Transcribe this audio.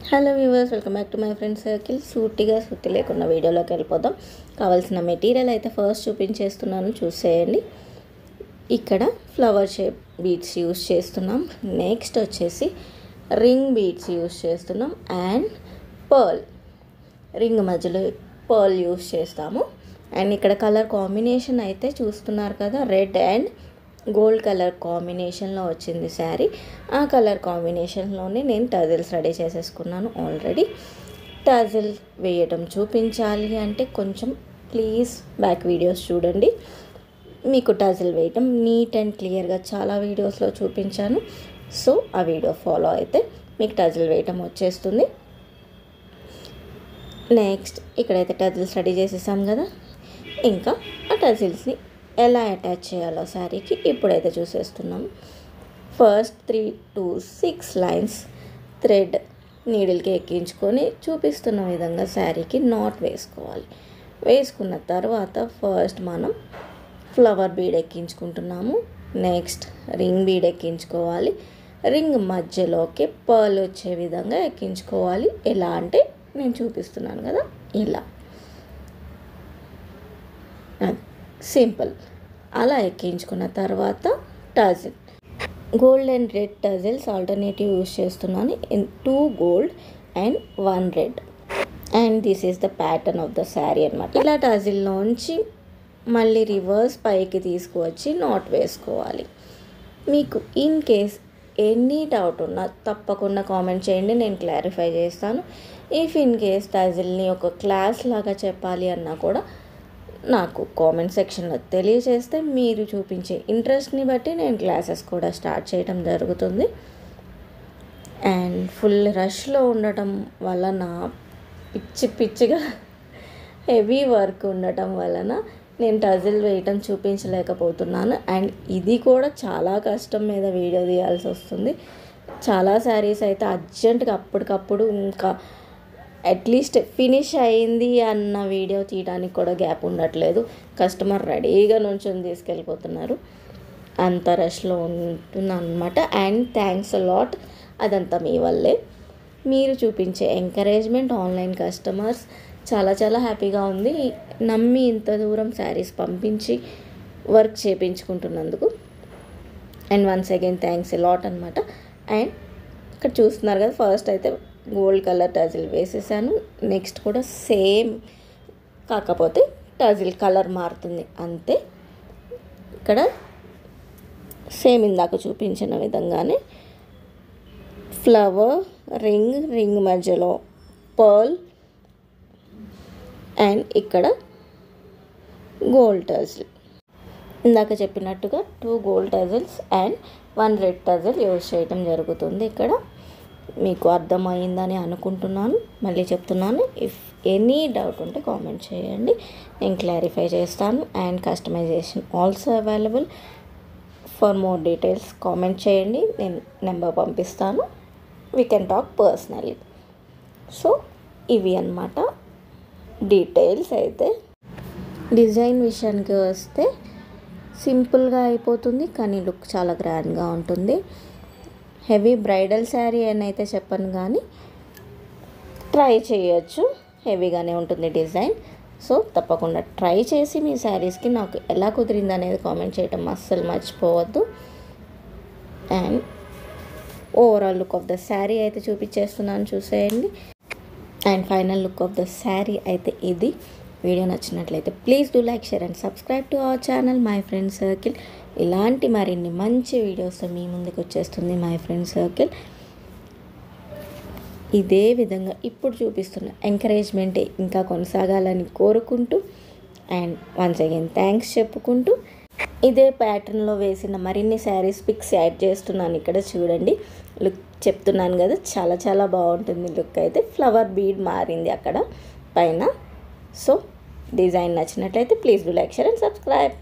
Hello viewers, welcome back to my friend circle. సూటి లేకుండా వీడియోలోకి వెళ్ళిపోదాం. కావాల్సిన మెటీరియల్ అయితే ఫస్ట్ చూపించేస్తున్నాను, చూసేయండి. ఇక్కడ ఫ్లవర్ షేప్ బీడ్స్ యూస్ చేస్తున్నాం. నెక్స్ట్ వచ్చేసి రింగ్ బీడ్స్ యూస్ చేస్తున్నాం అండ్ పర్ల్, రింగ్ మధ్యలో పర్ల్ యూస్ చేస్తాము. అండ్ ఇక్కడ కలర్ కాంబినేషన్ అయితే చూస్తున్నారు కదా, రెడ్ అండ్ గోల్డ్ కలర్ కాంబినేషన్లో వచ్చింది శారీ. ఆ కలర్ కాంబినేషన్లోనే నేను టజిల్స్ రెడీ చేసేసుకున్నాను ఆల్రెడీ. టజిల్ వేయడం చూపించాలి అంటే కొంచెం ప్లీజ్ బ్యాక్ వీడియోస్ చూడండి. మీకు టజిల్ వేయడం నీట్ అండ్ క్లియర్గా చాలా వీడియోస్లో చూపించాను. సో ఆ వీడియో ఫాలో అయితే మీకు టజిల్ వేయడం వచ్చేస్తుంది. నెక్స్ట్ ఇక్కడైతే టజిల్స్ రెడీ చేసేసాం కదా, ఇంకా ఆ టజిల్స్ని ఎలా అటాచ్ చేయాలో శారీకి ఇప్పుడైతే చూసేస్తున్నాం. ఫస్ట్ 3 to 6 లైన్స్ థ్రెడ్ నీడిల్కి ఎక్కించుకొని చూపిస్తున్న విధంగా శారీకి నాట్ వేసుకోవాలి. వేసుకున్న తర్వాత ఫస్ట్ మనం ఫ్లవర్ బీడ్ ఎక్కించుకుంటున్నాము. నెక్స్ట్ రింగ్ బీడ్ ఎక్కించుకోవాలి. రింగ్ మధ్యలోకి పర్ల్ వచ్చే విధంగా ఎక్కించుకోవాలి. ఎలా అంటే నేను చూపిస్తున్నాను కదా, ఇలా సింపుల్. అలా ఎక్కించుకున్న తర్వాత tassel, gold and red tassels alternative use చేస్తున్నాను. 2 gold and 1 red. And this is the pattern of the sari అనమాట. ఇలా టజిల్లోంచి మళ్ళీ రివర్స్ పైకి తీసుకువచ్చి నాట్ వేసుకోవాలి. మీకు ఇన్ కేస్ ఎనీ డౌట్ ఉన్నా తప్పకుండా కామెంట్ చేయండి, నేను క్లారిఫై చేస్తాను. ఇఫ్ ఇన్ కేస్ టజిల్ని ఒక క్లాస్ లాగా చెప్పాలి అన్నా కూడా నాకు కామెంట్ సెక్షన్లో తెలియజేస్తే మీరు చూపించే ఇంట్రెస్ట్ని బట్టి నేను క్లాసెస్ కూడా స్టార్ట్ చేయడం జరుగుతుంది. అండ్ ఫుల్ రష్లో ఉండటం వలన పిచ్చిగా హెవీ వర్క్ ఉండటం వలన నేను టజిల్ వేయటం చూపించలేకపోతున్నాను. అండ్ ఇది కూడా చాలా కష్టం మీద వీడియో తీయాల్సి వస్తుంది. చాలా శారీస్ అయితే అర్జెంటుగా అప్పటికప్పుడు ఇంకా అట్లీస్ట్ ఫినిష్ అయింది అన్న వీడియో తీయడానికి కూడా గ్యాప్ ఉండట్లేదు. కస్టమర్ రెడీగా నుంచొని తీసుకెళ్ళిపోతున్నారు, అంత రష్లో ఉంటున్నా అనమాట. అండ్ థ్యాంక్స్ లాట్, అదంతా మీ వల్లే. మీరు చూపించే ఎంకరేజ్మెంట్ ఆన్లైన్ కస్టమర్స్ చాలా హ్యాపీగా ఉంది. నమ్మి ఇంత దూరం శారీస్ పంపించి వర్క్ చేయించుకుంటున్నందుకు. And once again thanks lot అనమాట. అండ్ ఇక్కడ చూస్తున్నారు కదా, ఫస్ట్ అయితే గోల్డ్ కలర్ టజిల్ వేసేసాను. నెక్స్ట్ కూడా సేమ్, కాకపోతే టజిల్ కలర్ మారుతుంది అంతే. ఇక్కడ సేమ్ ఇందాక చూపించిన విధంగానే ఫ్లవర్, రింగ్ మధ్యలో పర్ల్ అండ్ ఇక్కడ గోల్డ్ టజిల్. ఇందాక చెప్పినట్టుగా 2 gold tassels and 1 red tassel use చేయడం జరుగుతుంది. ఇక్కడ మీకు అర్థమైందని అనుకుంటున్నాను. మళ్ళీ చెప్తున్నాను, ఇఫ్ ఎనీ డౌట్ ఉంటే కామెంట్ చేయండి, నేను క్లారిఫై చేస్తాను. And customization also available. For more details comment చేయండి, నేను నెంబర్ పంపిస్తాను. We can talk personally. So ఇవి అన్నమాట డీటెయిల్స్. అయితే డిజైన్ విషయానికి వస్తే సింపుల్గా అయిపోతుంది, కానీ లుక్ చాలా గ్రాండ్గా ఉంటుంది. హెవీ బ్రైడల్ శారీ అని అయితే చెప్పను, కానీ ట్రై చేయొచ్చు. హెవీగానే ఉంటుంది డిజైన్. సో తప్పకుండా ట్రై చేసి మీ శారీస్కి నాకు ఎలా కుదిరింది అనేది కామెంట్ చేయడం అస్సలు మర్చిపోవద్దు. And overall look of the sari అయితే చూపించేస్తున్నాను, చూసేయండి. And final look of the sari అయితే ఇది. వీడియో నచ్చినట్లయితే please do like, share and subscribe to our channel my friend circle. ఇలాంటి మరిన్ని మంచి వీడియోస్ మీ ముందుకు వచ్చేస్తుంది మై ఫ్రెండ్ సర్కిల్. ఇదే విధంగా ఇప్పుడు చూపిస్తున్న ఎంకరేజ్మెంటే ఇంకా కొనసాగాలని కోరుకుంటూ, అండ్ వన్స్ అగైన్ థ్యాంక్స్ చెప్పుకుంటూ, ఇదే ప్యాటర్న్లో వేసిన మరిన్ని శారీస్ పిక్స్ యాడ్ చేస్తున్నాను. ఇక్కడ చూడండి, లుక్ చెప్తున్నాను కదా, చాలా బాగుంటుంది లుక్. అయితే ఫ్లవర్ బీడ్ మారింది అక్కడ పైన. సో డిజైన్ నచ్చినట్లయితే please do like, share and subscribe.